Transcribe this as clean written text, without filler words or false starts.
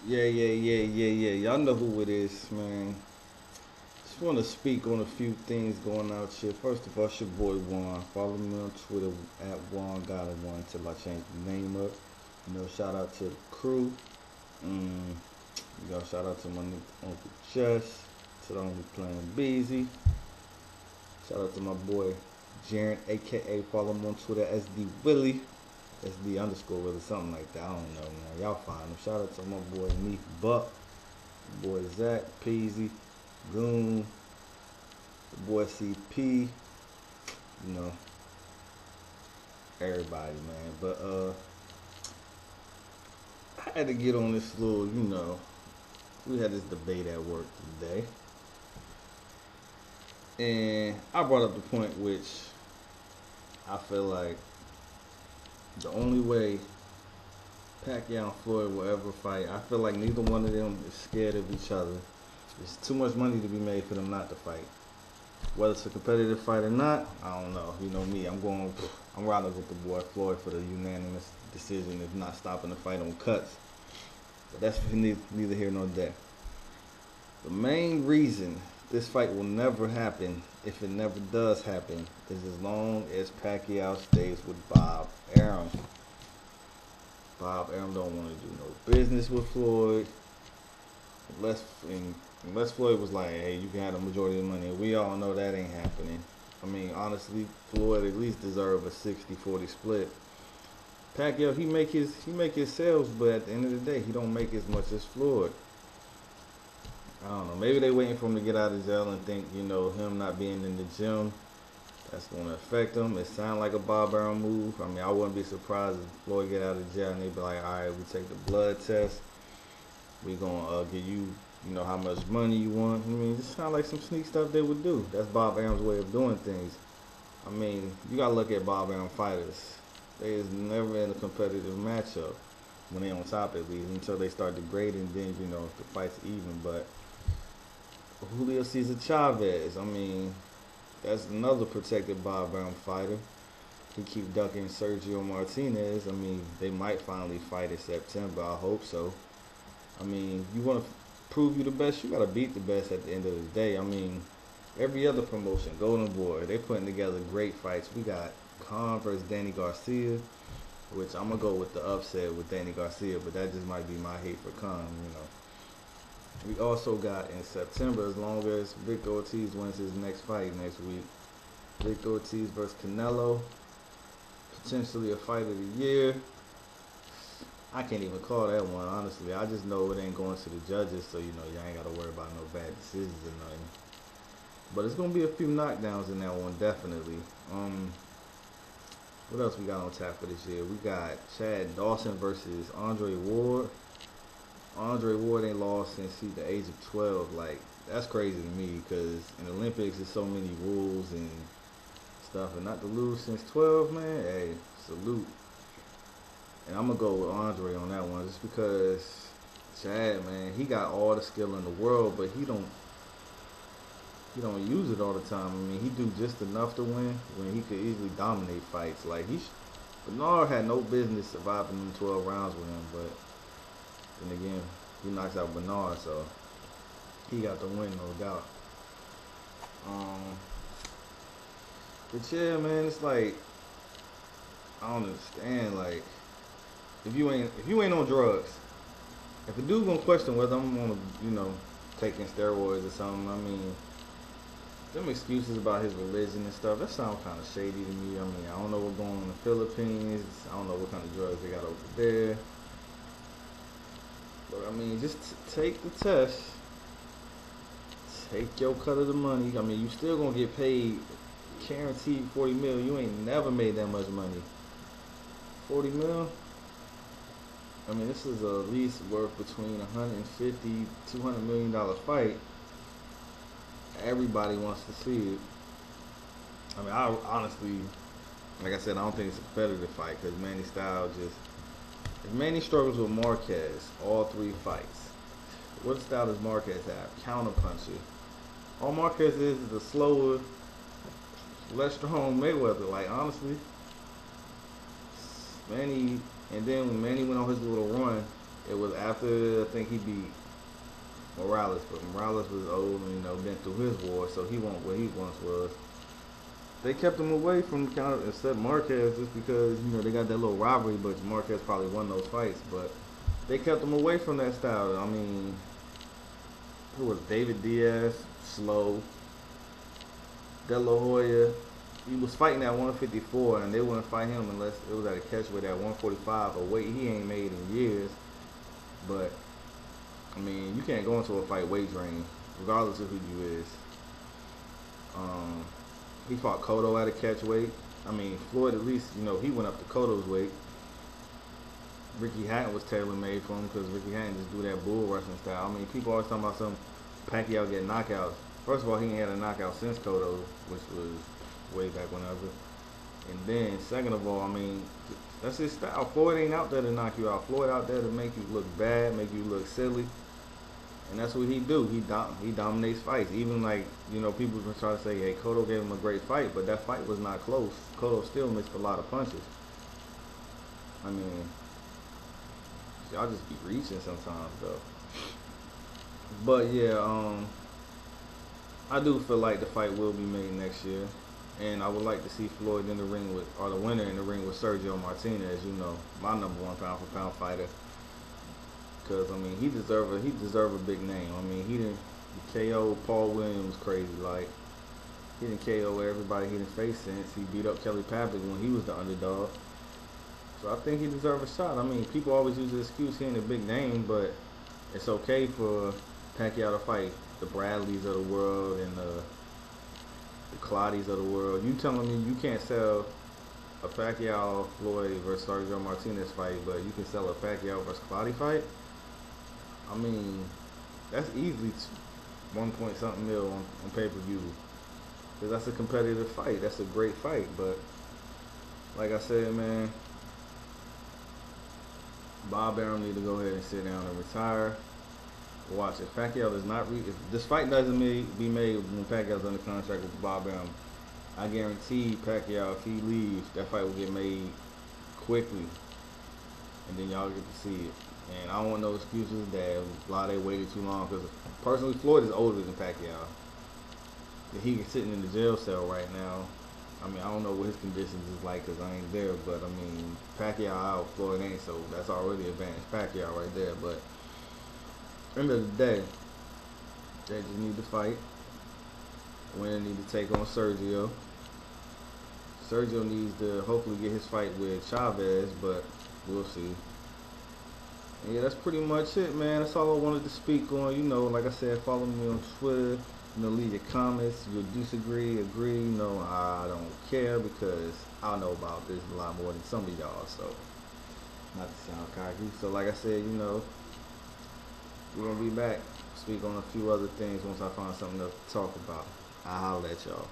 Yeah. Y'all know who it is, man. Just want to speak on a few things going out here. First of all, it's your boy Juan. Follow me on Twitter at Juan Got a One until I change the name up. Shout out to the crew. Mm, shout out to my nigga Uncle Jess. To the only playing Beezy. Shout out to my boy Jaren, aka follow him on Twitter SD Willie. SD underscore Willie, something like that. I don't know, man. Y'all find him. Shout out to my boy Neef Buck. Boy Zach, Peasy, Goon, the boy CP, you know, everybody, man. But I had to get on this little, we had this debate at work today, and I brought up the point which I feel like the only way Pacquiao and Floyd will ever fight, I feel like neither one of them is scared of each other. There's too much money to be made for them not to fight. Whether it's a competitive fight or not, I don't know. You know me, I'm riding with the boy Floyd for the unanimous decision, if not stopping the fight on cuts. But that's neither here nor there. The main reason this fight will never happen, if it never does happen, is as long as Pacquiao stays with Bob Arum. Bob Arum don't want to do no business with Floyd, unless unless Floyd was like, hey, you can have the majority of the money. We all know that ain't happening. I mean, honestly, Floyd at least deserve a 60-40 split. Pacquiao, he make his sales, but at the end of the day, he don't make as much as Floyd. I don't know. Maybe they waiting for him to get out of jail and think, him not being in the gym, that's going to affect him. It sounds like a Bob Arum move. I mean, I wouldn't be surprised if Floyd get out of jail and they be like, all right, we take the blood test. We gonna give you, how much money you want. I mean, this sounds like some sneak stuff they would do. That's Bob Arum's way of doing things. I mean, you gotta look at Bob Arum fighters. They is never in a competitive matchup when they on top at least until they start degrading. Then the fight's even. But Julio Cesar Chavez, I mean, that's another protected Bob Arum fighter. He keep ducking Sergio Martinez. I mean, they might finally fight in September. I hope so. I mean, you want to prove you the best, you got to beat the best at the end of the day. I mean, every other promotion, Golden Boy, they putting together great fights. We got Khan versus Danny Garcia, which I'm going to go with the upset with Danny Garcia, but that just might be my hate for Khan. We also got in September, as long as Victor Ortiz wins his next fight next week, Victor Ortiz versus Canelo, potentially a fight of the year. I can't even call that one, honestly. I just know it ain't going to the judges, so, y'all ain't got to worry about no bad decisions or nothing. But it's going to be a few knockdowns in that one, definitely. What else we got on tap for this year? We got Chad Dawson versus Andre Ward. Andre Ward ain't lost since he's the age of 12. Like, that's crazy to me, because in the Olympics, there's so many rules and stuff. And not to lose since 12, man, hey, salute. And I'm going to go with Andre on that one just because Chad, man, he got all the skill in the world, but he don't use it all the time. I mean, he do just enough to win when he could easily dominate fights. Like, Bernard had no business surviving them 12 rounds with him, but then again, he knocks out Bernard, so he got the win, no doubt. But yeah, man, it's like, I don't understand, like, if you ain't on drugs, if a dude gonna question whether I'm gonna, taking steroids or something, I mean, them excuses about his religion and stuff, that sounds kind of shady to me. I mean, I don't know what's going on in the Philippines. I don't know what kind of drugs they got over there. But I mean, just take the test. Take your cut of the money. I mean, you still gonna get paid guaranteed 40 mil. You ain't never made that much money. 40 mil? I mean, this is at least worth between 150, $200 million fight. Everybody wants to see it. I mean, I honestly, like I said, I don't think it's a competitive fight because Manny style just. If Manny struggles with Marquez, all three fights, what style does Marquez have? Counterpuncher. All Marquez is a slower, less strong Mayweather. Like, honestly, Manny, and then when Manny went on his little run, It was after I think he beat Morales, but Morales was old and been through his war, so he wasn't what he once was. They kept him away from kind of except Marquez just because they got that little rivalry, but Marquez probably won those fights, but they kept him away from that style. I mean, who was David Diaz, slow, De La Hoya. He was fighting at 154, and they wouldn't fight him unless it was at a catchweight at 145, a weight he ain't made in years. But I mean, you can't go into a fight weight drained, regardless of who you is. He fought Cotto at a catchweight. I mean, Floyd at least, he went up to Cotto's weight. Ricky Hatton was tailor made for him because Ricky Hatton just do that bull rushing style. I mean, people always talking about some Pacquiao getting knockouts. First of all, he ain't had a knockout since Cotto, which was way back whenever. And then, second of all, I mean, that's his style. Floyd ain't out there to knock you out. Floyd out there to make you look bad, make you look silly. And that's what he do. He dominates fights. Even like, people been trying to say, hey, Cotto gave him a great fight, but that fight was not close. Cotto still missed a lot of punches. I mean, y'all just be reaching sometimes, though. But yeah, I do feel like the fight will be made next year. And I would like to see Floyd in the ring with, or the winner in the ring with Sergio Martinez, my #1 pound for pound fighter. Because, I mean, he deserve a big name. I mean, he KO Paul Williams crazy. Like, he didn't KO everybody he didn't face since. He beat up Kelly Patrick when he was the underdog. So I think he deserves a shot. I mean, people always use the excuse he ain't a big name, but it's okay for Pacquiao to fight the Bradleys of the world and the Claudies of the world. You telling me you can't sell a Pacquiao Floyd versus Sergio Martinez fight, but you can sell a Pacquiao versus Claudia fight? I mean, that's easily 1 point something mil on pay-per-view. Because that's a competitive fight. That's a great fight. But like I said, man, Bob Arum need to go ahead and sit down and retire. Watch, if Pacquiao does not if this fight doesn't be made when Pacquiao's under contract with Bob Arum, I guarantee Pacquiao, if he leaves, that fight will get made quickly, and then y'all get to see it. And I don't want no excuses that they waited too long, because personally, Floyd is older than Pacquiao. He's sitting in the jail cell right now. I mean, I don't know what his conditions is like because I ain't there, but I mean, Pacquiao out, Floyd ain't, so that's already advantage Pacquiao right there. But end of the day, they just need to fight. Winner need to take on Sergio. Sergio needs to hopefully get his fight with Chavez, but we'll see. And yeah, that's pretty much it, man. That's all I wanted to speak on. Like I said, follow me on Twitter. Leave your comments. If you disagree, agree. I don't care because I know about this a lot more than some of y'all. So, not to sound cocky. So, like I said, we're going to be back. Speak on a few other things once I find something to talk about. I'll holler at y'all.